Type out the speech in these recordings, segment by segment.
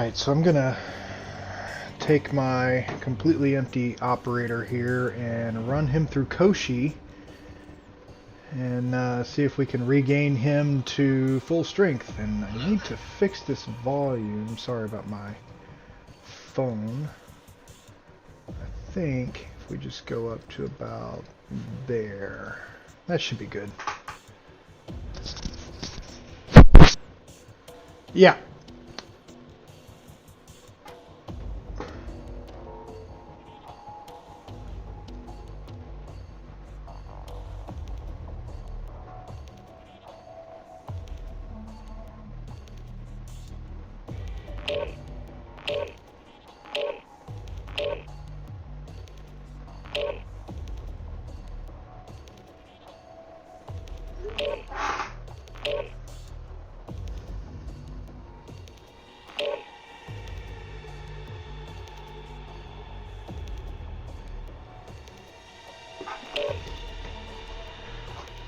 Alright, so I'm gonna take my completely empty operator here and run him through Koschei and see if we can regain him to full strength. And I need to fix this volume. Sorry about my phone. I think if we just go up to about there, that should be good. Yeah.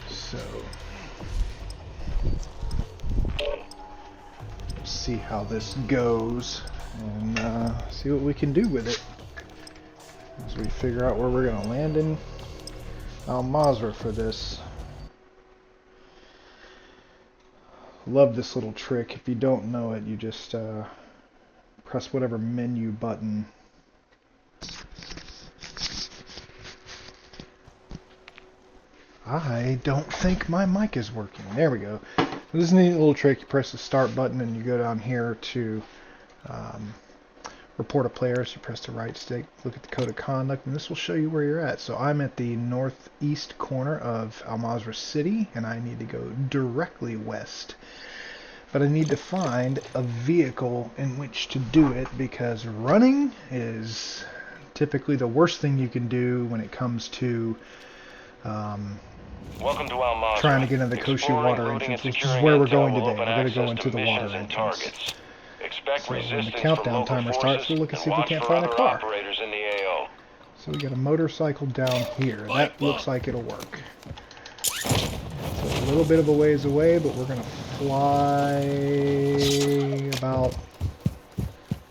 So, let's see how this goes and see what we can do with it as we figure out where we're going to land in Al Mazrah for this. Love this little trick. If you don't know it, you just press whatever menu button. I don't think my mic is working. There we go. This is a neat little trick. You press the start button and you go down here to report a player. So you press the right stick, look at the code of conduct, and this will show you where you're at. So I'm at the northeast corner of Al Mazrah City, and I need to go directly west. But I need to find a vehicle in which to do it, because running is typically the worst thing you can do when it comes to Welcome to Al Mazrah. Trying to get into the Koschei water entrance, which is where we're going today. We're going to go into the water entrance. So when the countdown timer starts, we'll look and see if we can't find a car. So we got a motorcycle down here. That looks like it'll work. It's a little bit of a ways away, but we're going to fly about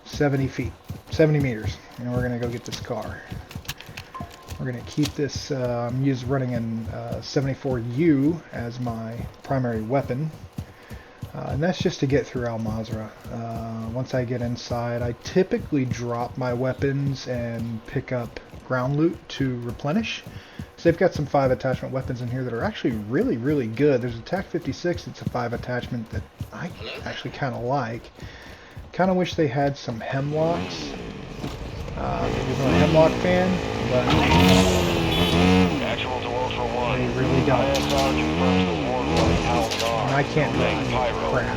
70 feet, 70 meters, and we're going to go get this car. We're going to keep this, I'm running an 74U as my primary weapon, and that's just to get through Al Mazrah. Once I get inside, I typically drop my weapons and pick up ground loot to replenish. So they've got some 5 attachment weapons in here that are actually really, really good. There's a TAC 56 that's a 5 attachment that I actually kind of like. Kind of wish they had some hemlocks. I'm a hemlock fan, but they really don't. And I can't do any crap.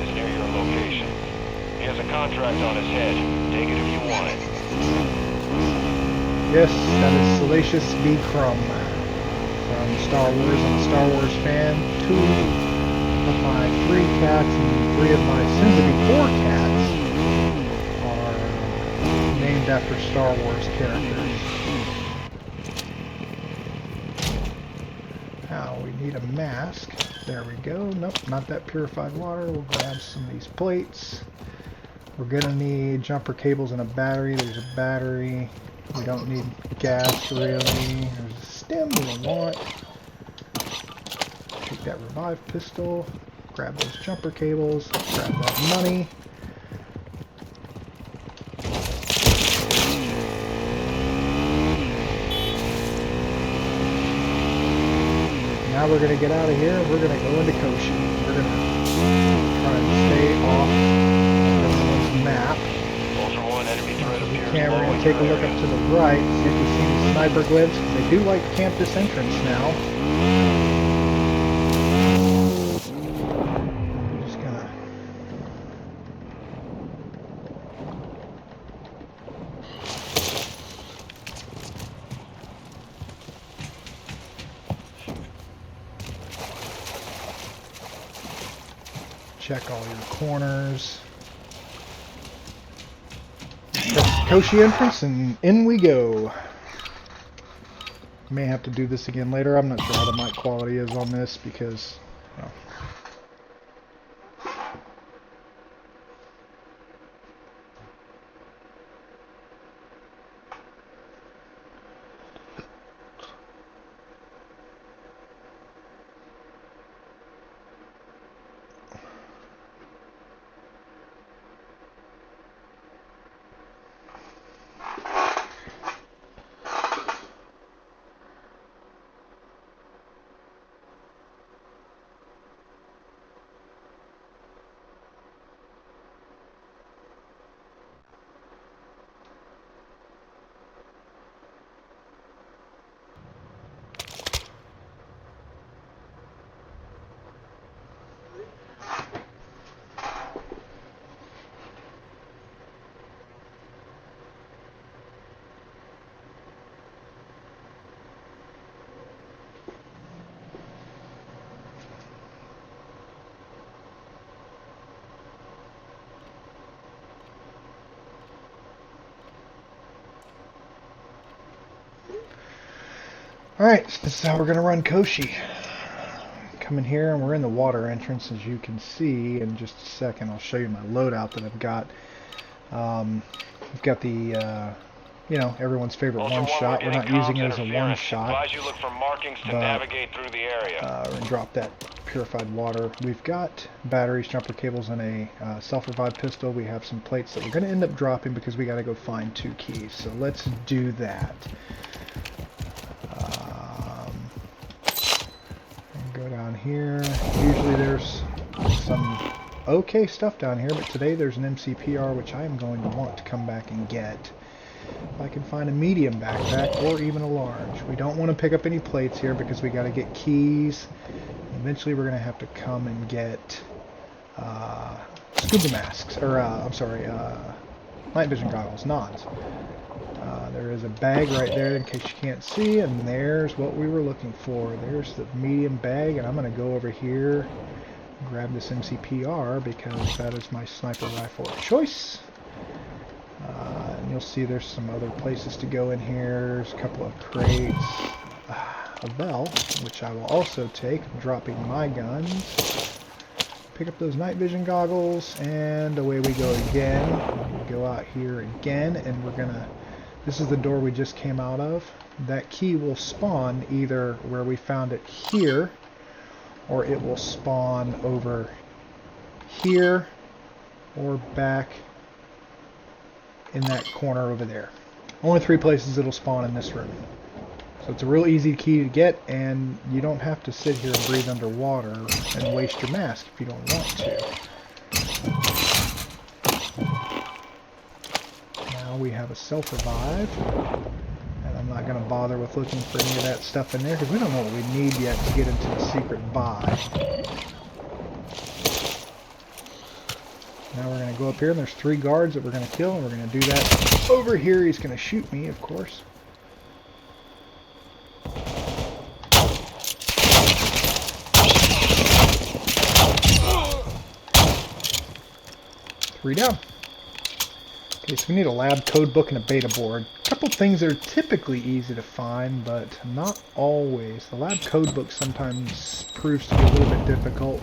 He has a contract on his head. Take it if you want it. Yes, that is Salacious B. Crumb from Star Wars. I'm a Star Wars fan. 2 of my 3 cats and 3 of my soon-to-be 4 cats named after Star Wars characters. Now we need a mask. There we go. Nope, not that purified water. We'll grab some of these plates. We're gonna need jumper cables and a battery. There's a battery. We don't need gas really. There's a stem we don't want. Take that revive pistol. Grab those jumper cables. Grab that money. Now we're going to get out of here and we're going to go into Koschei. We're going to try and stay off everyone's map. We're going to take a look up to the right, see if we see any sniper glibs, because they do like to camp this entrance now. I'm just going to... check all your corners. Koschei entrance, and in we go. May have to do this again later. I'm not sure how the mic quality is on this because, well, Alright, so this is how we're going to run Koschei. Come in here, and we're in the water entrance, as you can see. In just a second, I'll show you my loadout that I've got. I've got the, you know, everyone's favorite one-shot. We're not using it as a one-shot. You look for markings to navigate through the area. We're going to drop that purified water. We've got batteries, jumper cables, and a self-revive pistol. We have some plates that we're going to end up dropping because we got to go find 2 keys. So let's do that. Go down here. Usually there's some okay stuff down here, but today there's an MCPR which I am going to want to come back and get. If I can find a medium backpack or even a large. We don't want to pick up any plates here because we got to get keys. Eventually we're going to have to come and get scuba masks, or I'm sorry, night vision goggles, nods. There is a bag right there in case you can't see, and there's what we were looking for. There's the medium bag, and I'm going to go over here and grab this MCPR because that is my sniper rifle of choice. And you'll see there's some other places to go in here. There's a couple of crates, a bell, which I will also take, dropping my guns. Pick up those night vision goggles, and away we go again. We go out here again, and we're going to... This is the door we just came out of. That key will spawn either where we found it here, or it will spawn over here, or back in that corner over there. Only 3 places it'll spawn in this room. So it's a real easy key to get, and you don't have to sit here and breathe underwater and waste your mask if you don't want to. We have a self-revive, and I'm not going to bother with looking for any of that stuff in there because we don't know what we need yet to get into the secret buy. Now we're going to go up here, and there's 3 guards that we're going to kill, and we're going to do that over here. He's going to shoot me, of course. Three down. Okay, so we need a lab code book and a beta board. A couple things that are typically easy to find, but not always. The lab code book sometimes proves to be a little bit difficult.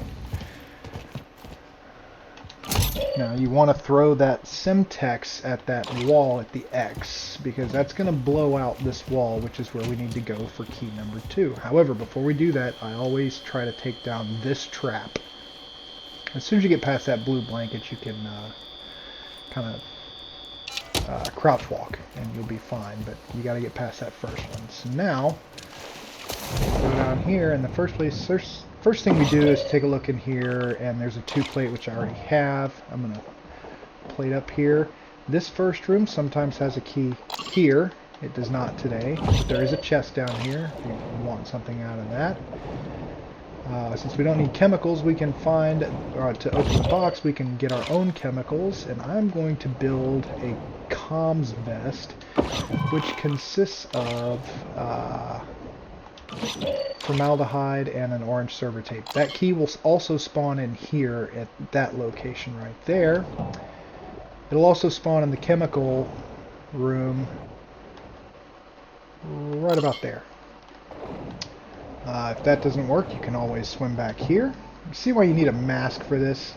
Now, you want to throw that Semtex at that wall at the X, because that's going to blow out this wall, which is where we need to go for key number 2. However, before we do that, I always try to take down this trap. As soon as you get past that blue blanket, you can kind of crouch walk and you'll be fine, but you got to get past that first one. So now go down here, and the first thing we do is take a look in here, and there's a 2 plate which I already have. I'm gonna plate up here. This first room sometimes has a key here. It does not today, but there is a chest down here if you want something out of that. Since we don't need chemicals, we can find, to open the box, we can get our own chemicals, and I'm going to build a comms vest, which consists of formaldehyde and an orange server tape. That key will also spawn in here at that location right there. It'll also spawn in the chemical room right about there. If that doesn't work, you can always swim back here. See why you need a mask for this?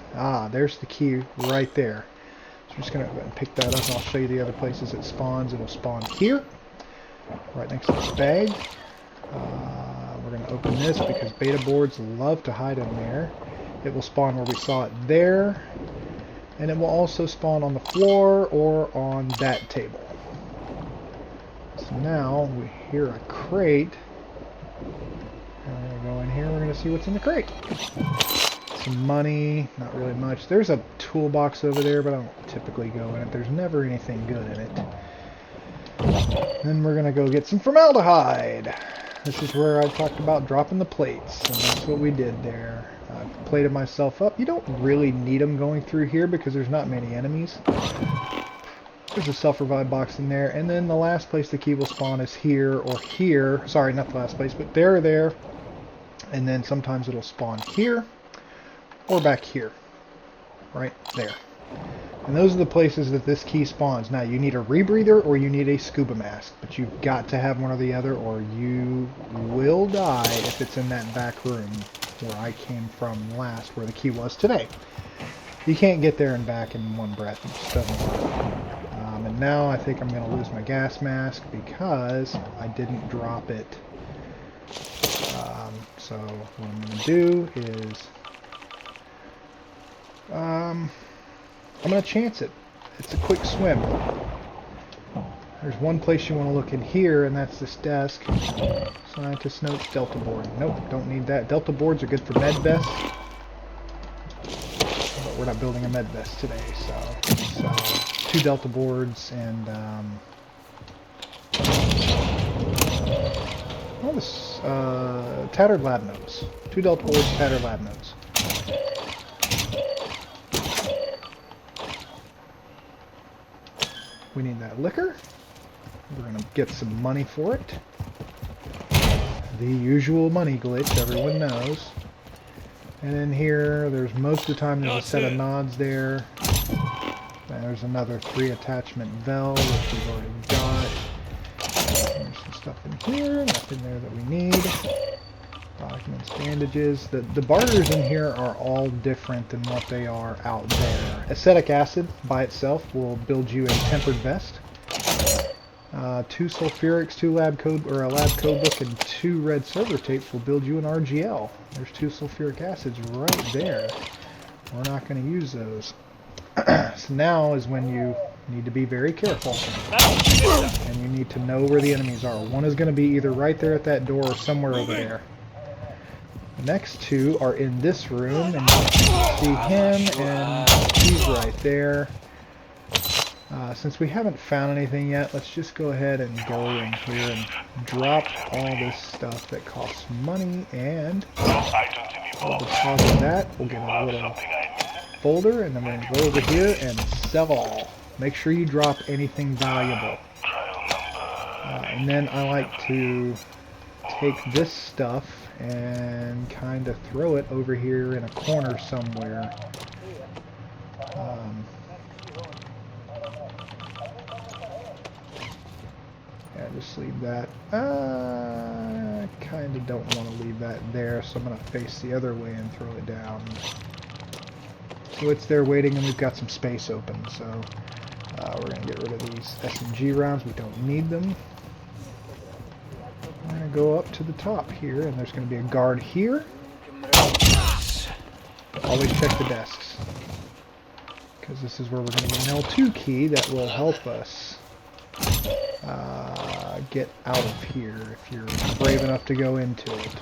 There's the key right there. So I'm just going to pick that up, and I'll show you the other places it spawns. It'll spawn here, right next to this bag. We're going to open this because beta boards love to hide in there. It will spawn where we saw it there, and it will also spawn on the floor or on that table. So now we hear a crate. We're going to go in here, we're going to see what's in the crate. Some money, not really much. There's a toolbox over there, but I don't typically go in it. There's never anything good in it. Then we're going to go get some formaldehyde. This is where I talked about dropping the plates, and that's what we did there. I plated myself up. You don't really need them going through here because there's not many enemies. There's a self-revive box in there, and then the last place the key will spawn is here or here. Sorry, not the last place, but there. And then sometimes it'll spawn here or back here. Right there. And those are the places that this key spawns. Now, you need a rebreather or you need a scuba mask, but you've got to have one or the other, or you will die if it's in that back room where I came from last, where the key was today. You can't get there and back in one breath. It just doesn't work. And now I think I'm going to lose my gas mask because I didn't drop it. So what I'm going to do is I'm going to chance it. It's a quick swim. There's one place you want to look in here, and that's this desk. Scientist notes, Delta board. Nope, don't need that. Delta boards are good for med vests. But we're not building a med vest today, so 2 Delta boards and this tattered lab notes. 2 Delta boards, tattered lab notes. We need that liquor. We're going to get some money for it. The usual money glitch, everyone knows. And in here, there's most of the time there's a set of nods there. There's another 3 attachment valve, which we've already got. There's some stuff in here, nothing there that we need. Documents, bandages. The barters in here are all different than what they are out there. Acetic acid by itself will build you a tempered vest. 2 sulfurics, 2 lab code or a lab code book, and 2 red silver tapes will build you an RGL. There's 2 sulfuric acids right there. We're not going to use those. So now is when you need to be very careful, and you need to know where the enemies are. One is going to be either right there at that door or somewhere over there. The next 2 are in this room, and you can see him, and he's right there. Since we haven't found anything yet, let's just go ahead and go in here and drop all this stuff that costs money, and we'll deposit that. We'll get a little folder, and then we're going to go over here and sell all. Make sure you drop anything valuable. And then I like to take this stuff and kind of throw it over here in a corner somewhere. Yeah, just leave that. I kind of don't want to leave that there, so I'm going to face the other way and throw it down. So it's there waiting, and we've got some space open, so we're going to get rid of these SMG rounds. We don't need them. We're going to go up to the top here, and there's going to be a guard here. Always check the desks, because this is where we're going to get an L2 key that will help us get out of here if you're brave enough to go into it.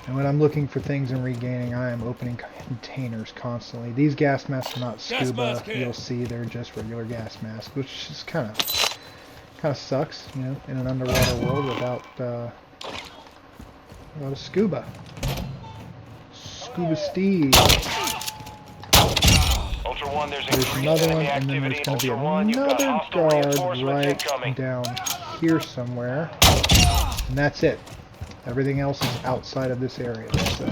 And when I'm looking for things and regaining, I am opening containers constantly. These gas masks are not scuba. You'll see they're just regular gas masks, which is kind of sucks, you know, in an underwater world without a scuba. Scuba Steve. There's another one, and then there's going to be another guard right down here somewhere. And that's it. Everything else is outside of this area. So,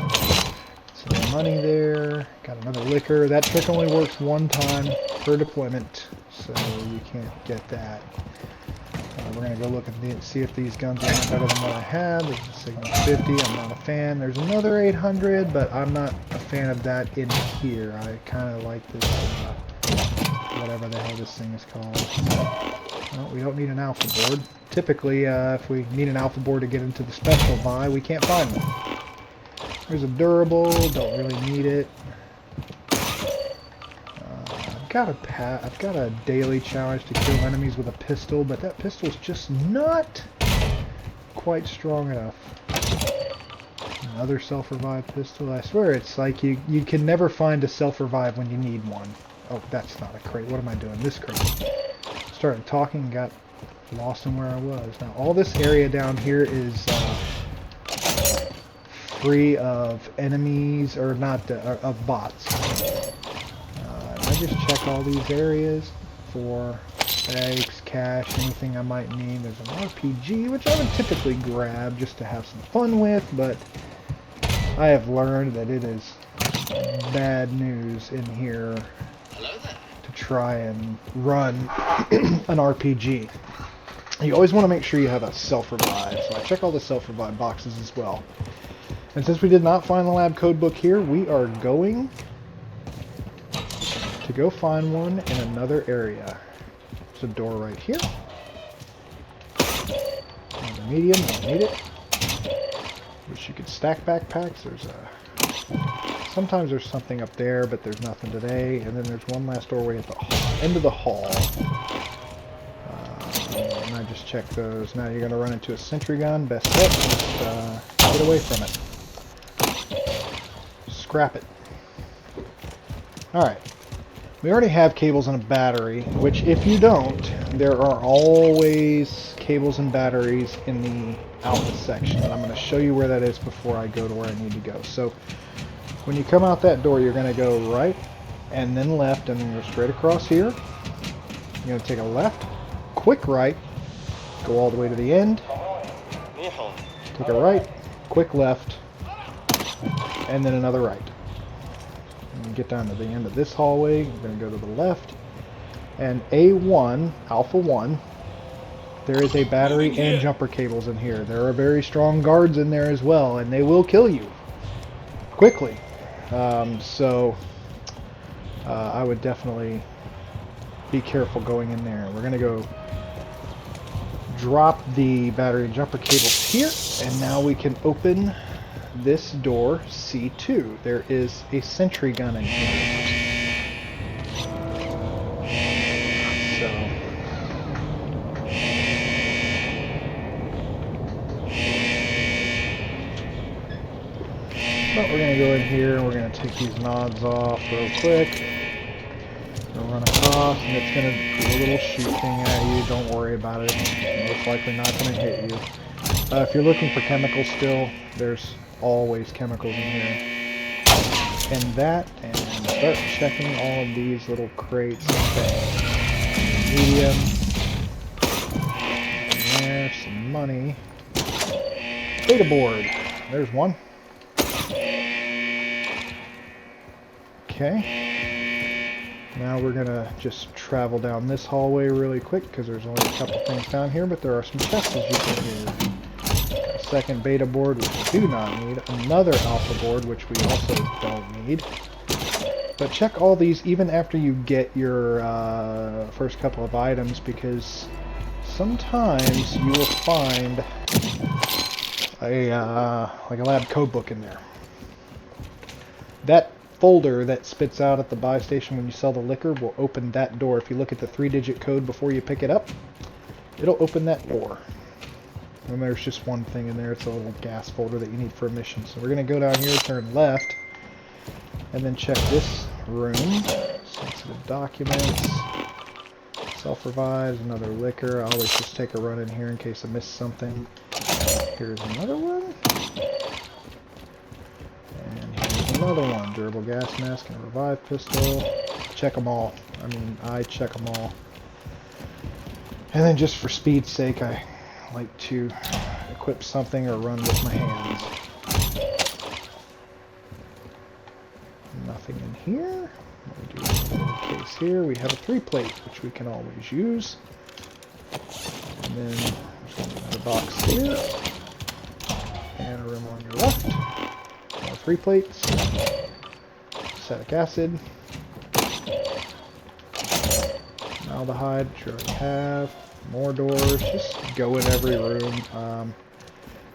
some money there. Got another liquor. That trick only works one time per deployment, so you can't get that. We're going to go look at see if these guns are better than what I had. There's a Signal 50. I'm not a fan. There's another 800, but I'm not a fan of that in here. I kind of like this, whatever the hell this thing is called. Well, we don't need an alpha board. Typically, if we need an alpha board to get into the special buy, we can't find one. There's a durable. Don't really need it. I've got a daily challenge to kill enemies with a pistol, but that pistol's just not quite strong enough. Another self-revive pistol. I swear it's like you can never find a self-revive when you need one. Oh, that's not a crate. What am I doing? This crate. Started talking and got lost in where I was. Now, all this area down here is free of enemies, or not, of bots. I just check all these areas for bags, cash, anything I might need. There's an RPG, which I would typically grab just to have some fun with, but I have learned that it is bad news in here to try and run an RPG. You always want to make sure you have a self-revive. So I check all the self-revive boxes as well. And since we did not find the lab code book here, we are going to go find one in another area. There's a door right here. Another medium, don't need it. Wish you could stack backpacks. There's a... Sometimes there's something up there, but there's nothing today. And then there's one last doorway at the end of the hall. And I just checked those. Now you're going to run into a sentry gun. Best bet, just get away from it. Scrap it. Alright. We already have cables and a battery, which if you don't, there are always cables and batteries in the Alpha section. And I'm going to show you where that is before I go to where I need to go. So, when you come out that door, you're going to go right, and then left, and then go straight across here. You're going to take a left, quick right, go all the way to the end, take a right, quick left, and then another right. And get down to the end of this hallway, you're going to go to the left, and A1, Alpha 1, there is a battery and jumper cables in here. There are very strong guards in there as well, and they will kill you quickly. I would definitely be careful going in there. We're going to go drop the battery and jumper cables here, and now we can open this door, C2. There is a sentry gun in here. But we're going to go in here and we're going to take these nods off real quick. We'll run across and it's going to do a little shoot thing at you. Don't worry about it. It's most likely not going to hit you. If you're looking for chemicals still, there's always chemicals in here. And that, and start checking all of these little crates and things. Medium. And there's some money. Data board. There's one. Okay. Now we're gonna just travel down this hallway really quick because there's only a couple things down here, but there are some chests as you can hear. A second beta board, which we do not need. Another alpha board, which we also don't need. But check all these even after you get your first couple of items, because sometimes you will find like a lab code book in there. That folder that spits out at the buy station when you sell the liquor will open that door. If you look at the 3-digit code before you pick it up, it'll open that door. And there's just one thing in there. It's a little gas folder that you need for a mission. So we're going to go down here, turn left, and then check this room. Sensitive documents. Self-revives, another liquor. I always just take a run in here in case I missed something. Here's another one. And here's another one. Durable gas mask and a revive pistol. Check them all. I check them all. And then just for speed's sake, I like to equip something or run with my hands. Nothing in here. We do have a little case here. We have a 3-plate, which we can always use. And then there's another box here. And a room on your left. More 3-plates. Acetic acid. Aldehyde, which you already have. More doors. Just go in every room.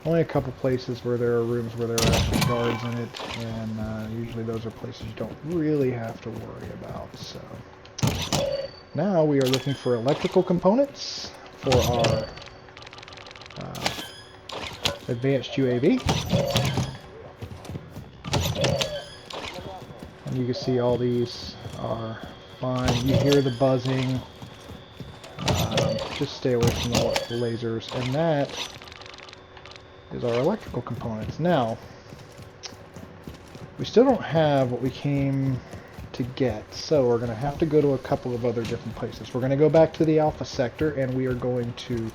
Only a couple places where there are rooms where there are actually guards in it, and usually those are places you don't really have to worry about. So now we are looking for electrical components for our advanced UAV. And you can see all these are fine. You hear the buzzing. Just stay away from the lasers. And that is our electrical components. Now, we still don't have what we came to get, so we're going to have to go to a couple of other different places. We're going to go back to the Alpha sector, and we are going to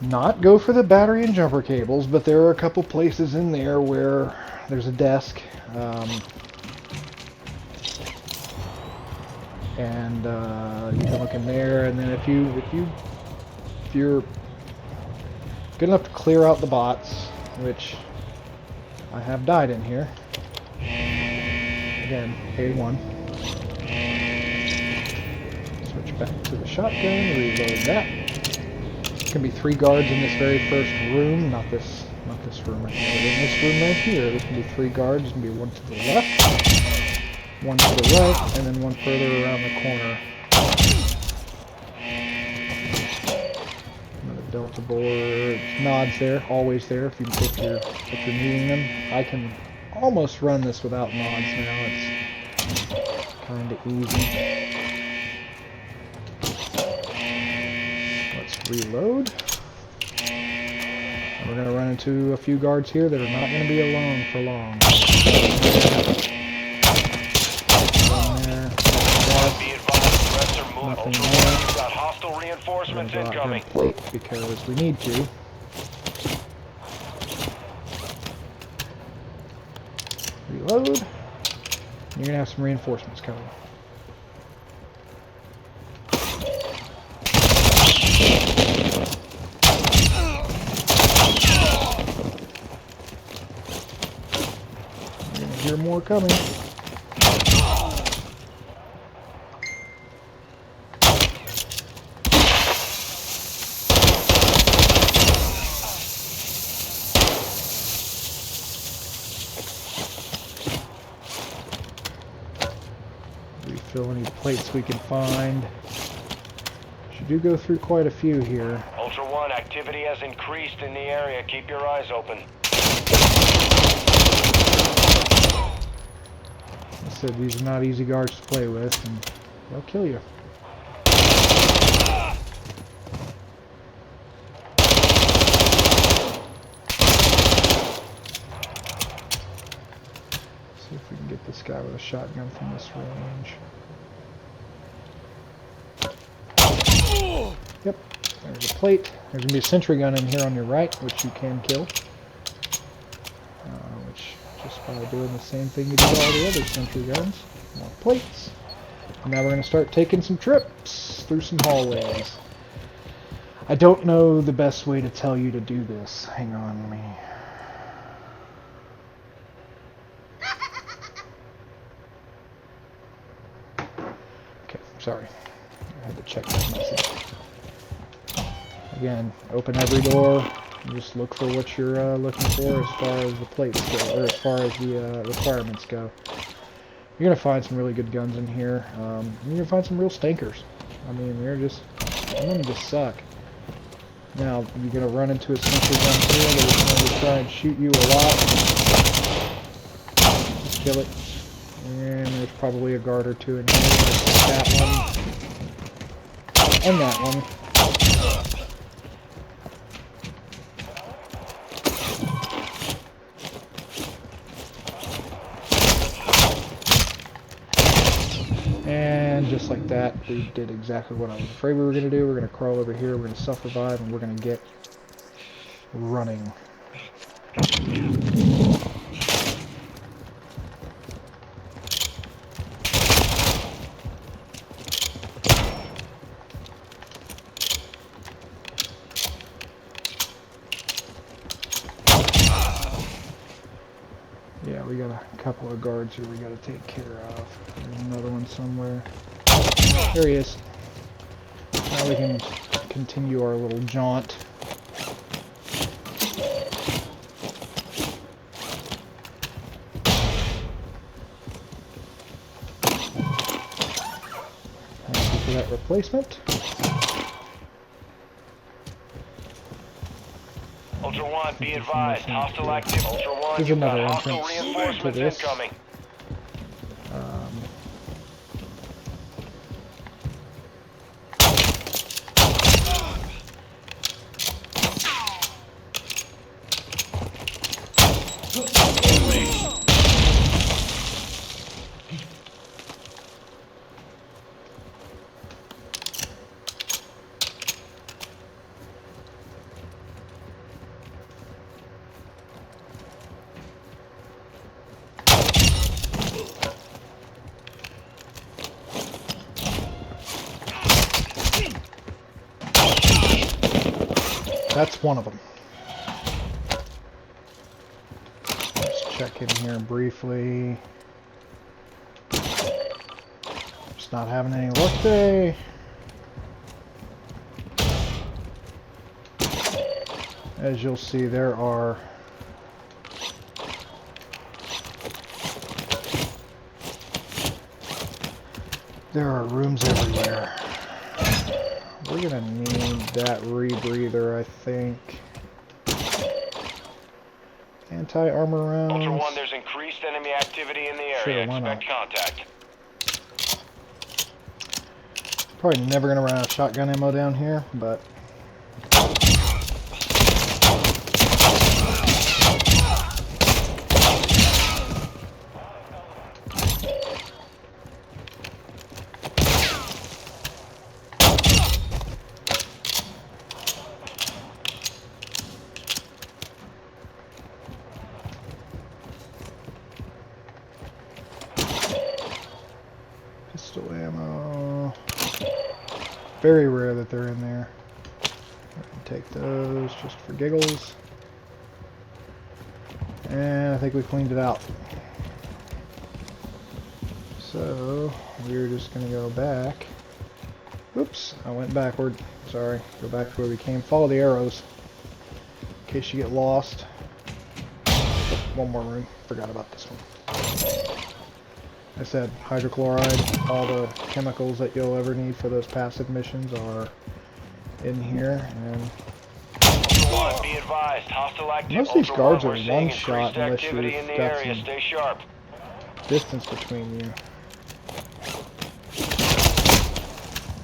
not go for the battery and jumper cables, but there are a couple places in there where there's a desk, and you can look in there. And then if you're good enough to clear out the bots, which I have died in here. Again, A1. Switch back to the shotgun, reload that. There can be 3 guards in this very first room, not this room right here, but in this room right here, there can be 3 guards. There can be 1 to the left, 1 to the right, and then 1 further around the corner. Another Delta board. Nods there, always there if you're needing them. I can almost run this without nods now. It's kind of easy. Let's reload. And we're going to run into a few guards here that are not going to be alone for long. Nothing there. Reinforcements incoming. Because we need to. Reload. You're gonna have some reinforcements coming. You're gonna hear more coming. Refill any plates we can find. Should do go through quite a few here. Ultra One, activity has increased in the area. Keep your eyes open. I said these are not easy guards to play with, and they'll kill you. See if we can get this guy with a shotgun from this range. Yep, there's a plate. There's going to be a sentry gun in here on your right, which you can kill. Which, just by doing the same thing you do with all the other sentry guns. More plates. And now we're going to start taking some trips through some hallways. I don't know the best way to tell you to do this. Hang on, let me... Okay, sorry. I had to check that message. Again, open every door. And just look for what you're looking for as far as the plates go, or as far as the requirements go. You're gonna find some really good guns in here. You're gonna find some real stinkers. I mean, some of them just suck. Now, you're gonna run into a sentry gun here that is going to try and shoot you a lot. Just kill it. And there's probably a guard or 2 in here. That one. And that one. And just like that, we did exactly what I was afraid we were going to do. We're going to crawl over here, we're going to self-revive, and we're going to get running. Yeah, we got a couple of guards here we got to take care of. There's another one somewhere. There he is. Now we can continue our little jaunt. Thank you for that replacement. Ultra One, be advised. Hostile active. Ultra One, There's you've got another hostile entrance to reinforcements this. incoming. that's one of them. Let's check in here briefly. Just not having any luck today. As you'll see, there are rooms everywhere. We're gonna need that rebreather, I think. Anti-armor rounds. Ultra One, there's increased enemy activity in the area. Sure, why Expect not? contact. Probably never gonna run out of shotgun ammo down here, but pistol ammo. Very rare that they're in there. Take those just for giggles. And I think we cleaned it out. So we're just gonna go back. Oops, I went backward. Sorry. Go back to where we came. Follow the arrows in case you get lost. One more room. Forgot about this one. I said hydrochloride. All the chemicals that you'll ever need for those passive missions are in here. And One, be advised, hostile activity. most of these guards are We're seeing one shot increased unless activity you've in the got area. some Stay sharp. distance between you.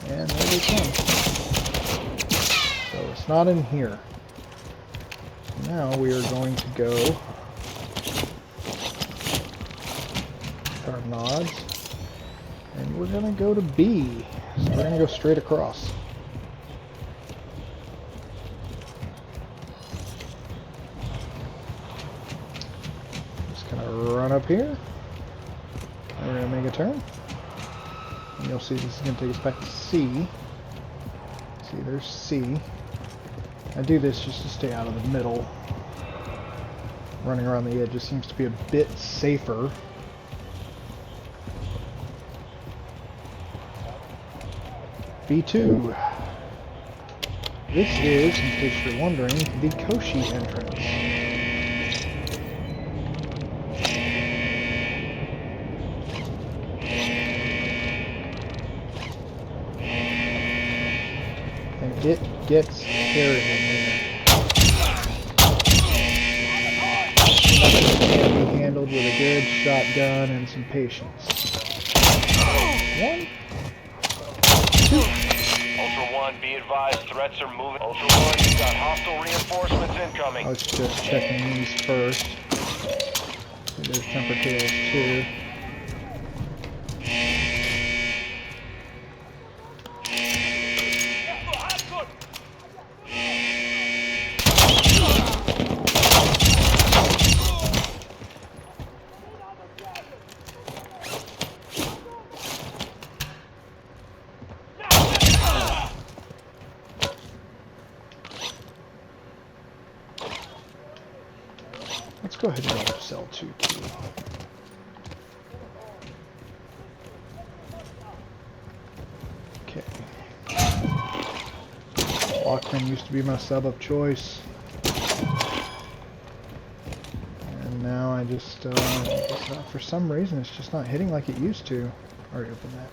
And there they come. So it's not in here. Now we are going to go with our nods, and we're going to go to B. So we're going to go straight across. Just going to run up here. And we're going to make a turn. And you'll see this is going to take us back to C. See, there's C. I do this just to stay out of the middle. Running around the edge just seems to be a bit safer. B2. This is, in case you're wondering, the Koschei entrance. And it gets hairy in here. Can be handled with a good shotgun and some patience. One. Ultra One, be advised, threats are moving. Ultra One, you've got hostile reinforcements incoming. I was just checking these first. There's temper tails too. Let's go ahead and go to cell 2 too. Okay. Lockman used to be my sub of choice. And now I just, for some reason, it's just not hitting like it used to. Already opened that.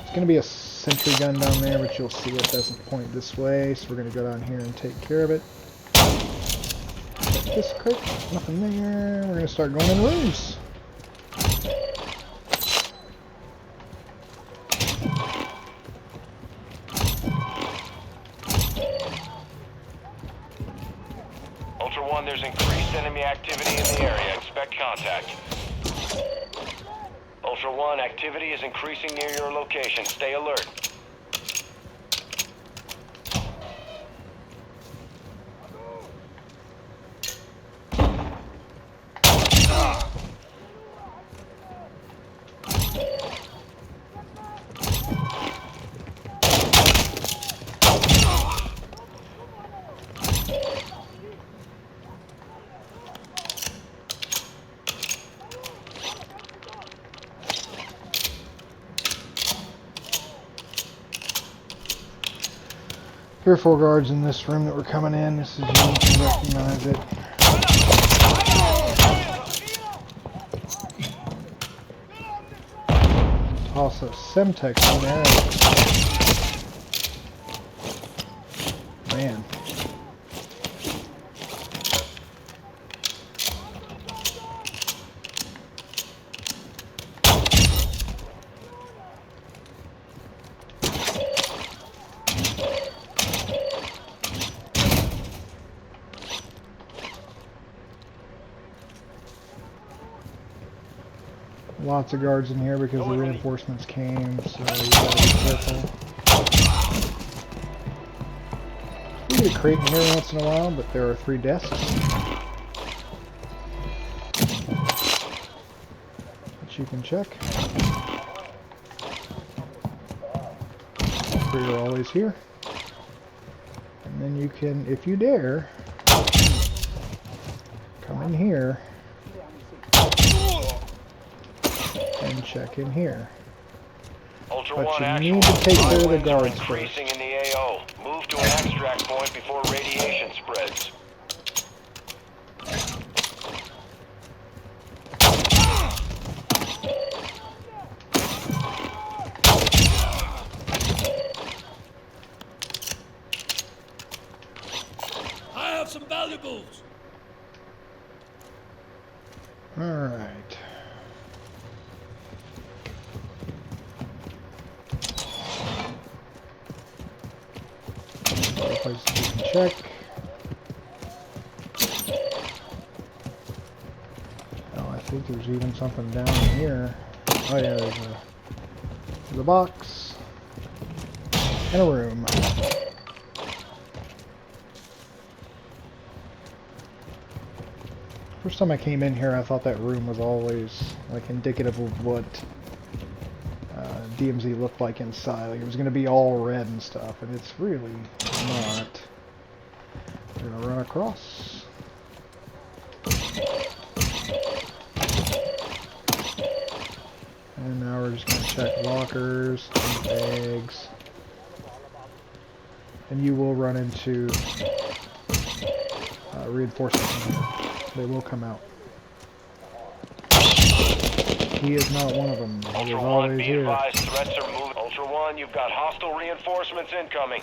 It's going to be a sentry gun down there, but you'll see it doesn't point this way, so we're going to go down here and take care of it. This quick, nothing there. We're gonna start going in rooms. Ultra One, there's increased enemy activity in the area. Expect contact. Ultra One, activity is increasing near your location. Stay alert. There are 4 guards in this room that were coming in. This is you can recognize it. Toss a Semtex in there. Man. Lots of guards in here because the reinforcements came, so you gotta be careful. We get a crate in here once in a while, but there are 3 desks. Which you can check. 3 are always here. And then you can, if you dare, come in here and check in here. Ultra But One, you actual. need to take care of the Winds are guards first. increasing in the AO. Move to an extract point before radiation spreads. I have some valuables. Alright. Places you can check. Oh, I think there's even something down here. Oh yeah, there's a box and a room. First time I came in here, I thought that room was always like indicative of what DMZ looked like inside. Like it was going to be all red and stuff, and it's really not. We're going to run across. And now we're just going to check lockers, and bags. And you will run into reinforcements. They will come out. He is not one of them. He is Ultra One, always be here. advised, threats are moving. Ultra One, you've got hostile reinforcements incoming.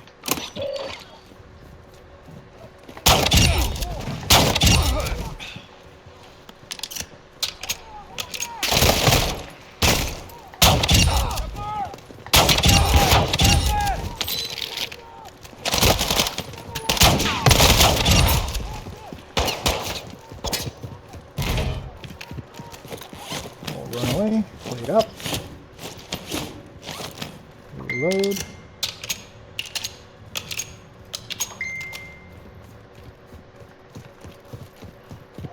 Run away, plate up, reload,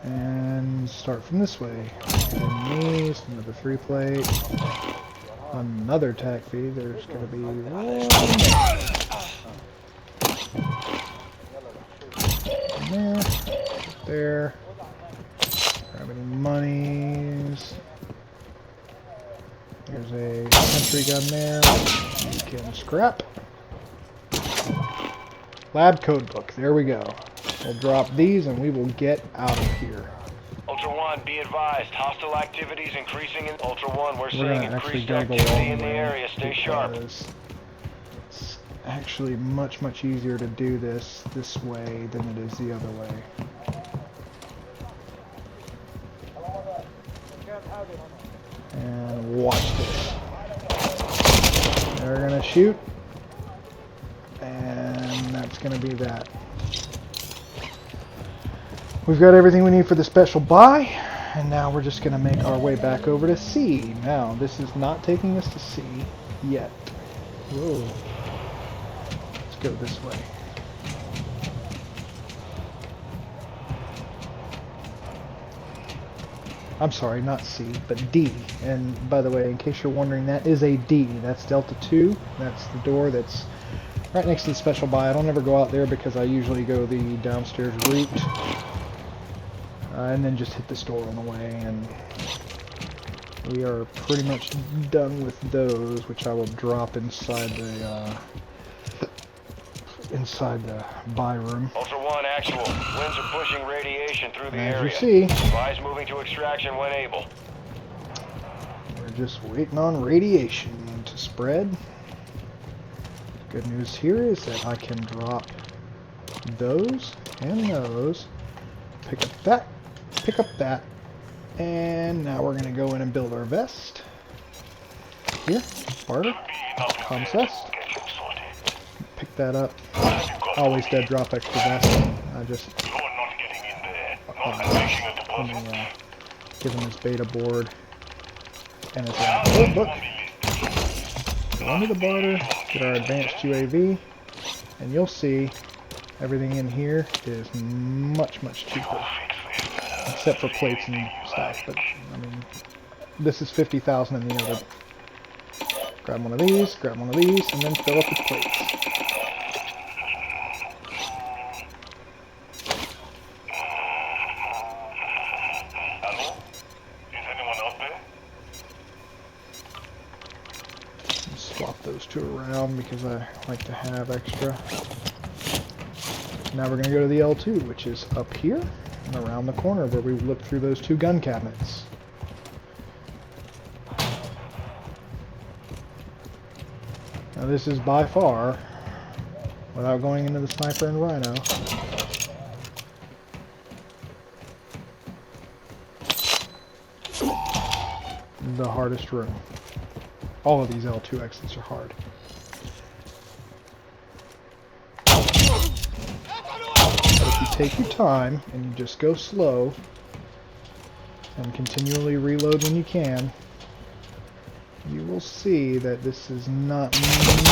and start from this way. And these, another 3 plate, another tack feed. There's going to be one there. Grab any monies. There's a sentry gun there, which you can scrap. Lab code book, there we go. We'll drop these and we will get out of here. Ultra One, be advised, hostile activities increasing in Ultra One. We're seeing Gonna actually increased go the activity long in the way area. Stay sharp. because it's actually much easier to do this way than it is the other way. And watch this. They're gonna shoot, and that's gonna be that. We've got everything we need for the special buy, and now we're just gonna make our way back over to C. Now, this is not taking us to C yet. Whoa. Let's go this way. I'm sorry, not C, but D. And by the way, in case you're wondering, that is a D. That's Delta 2. That's the door that's right next to the special buy. I don't ever go out there because I usually go the downstairs route. And then just hit the store on the way. And we are pretty much done with those, which I will drop inside the inside the buy room. Ultra One, actual. Winds are pushing radiation through the As area. you see, Advise moving to extraction when able. we're just waiting on radiation to spread. Good news here is that I can drop those and those, pick up that, and now we're going to go in and build our vest. Here, barter, comms vest. Pick that up. Always dead drop extra vest. I just let me give him his beta board and his code book. Go into the barter, get our advanced UAV, and you'll see everything in here is much cheaper, except for plates and stuff. But I mean, this is 50,000 in the other. Grab one of these, and then fill up with plates. Swap those two around because I like to have extra. Now we're going to go to the L2, which is up here and around the corner where we look through those two gun cabinets. Now this is by far, without going into the sniper and rhino, the hardest room. All of these L2 exits are hard. But if you take your time and you just go slow and continually reload when you can, you will see that this is not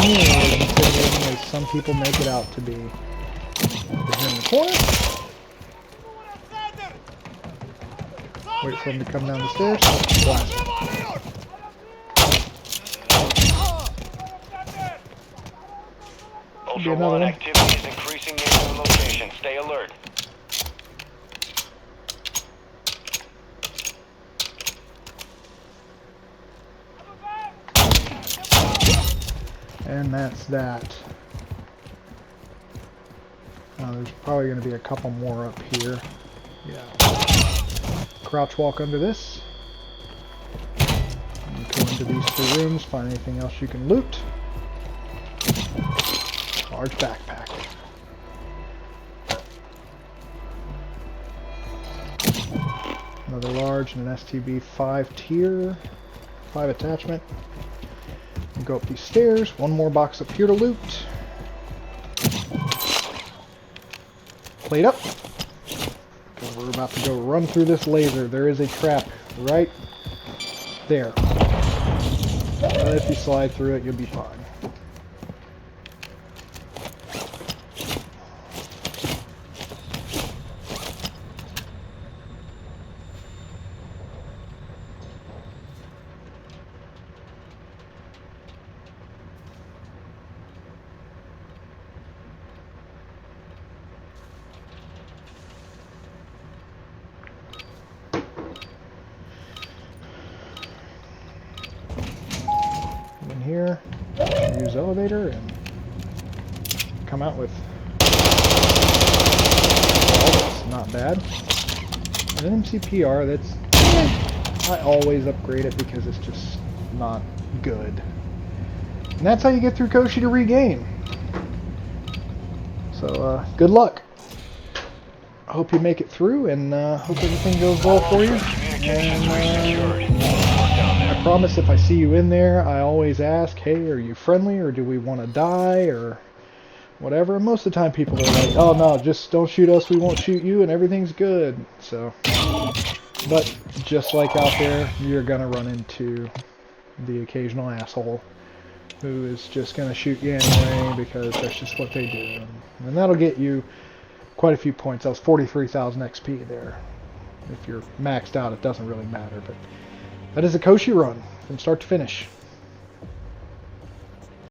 nearly as intimidating as some people make it out to be. Over here in the corner. Wait for him to come down the stairs. Blast him. Ultra One, activity is increasing near your location. Stay alert. And that's that. Now there's probably going to be a couple more up here. Yeah. Crouch walk under this. And go into these two rooms, find anything else you can loot. Large backpack. Another large and an STB 5 tier, 5 attachment. And go up these stairs. One more box up here to loot. Plate up. Because we're about to go run through this laser. There is a trap right there. But if you slide through it, you'll be fine. In here, use elevator and come out with that's not bad. And an MCPR that's I always upgrade it because it's just not good. And that's how you get through Koschei to regain. So good luck. I hope you make it through and hope everything goes well for you. And I promise if I see you in there, I always ask, hey, are you friendly or do we want to die or whatever. And most of the time people are like, oh no, just don't shoot us, we won't shoot you, and everything's good. So, but just like out there, you're going to run into the occasional asshole who is just going to shoot you anyway because that's just what they do. And that'll get you quite a few points. That was 43,000 XP there. If you're maxed out, it doesn't really matter, but that is a Koschei run from start to finish.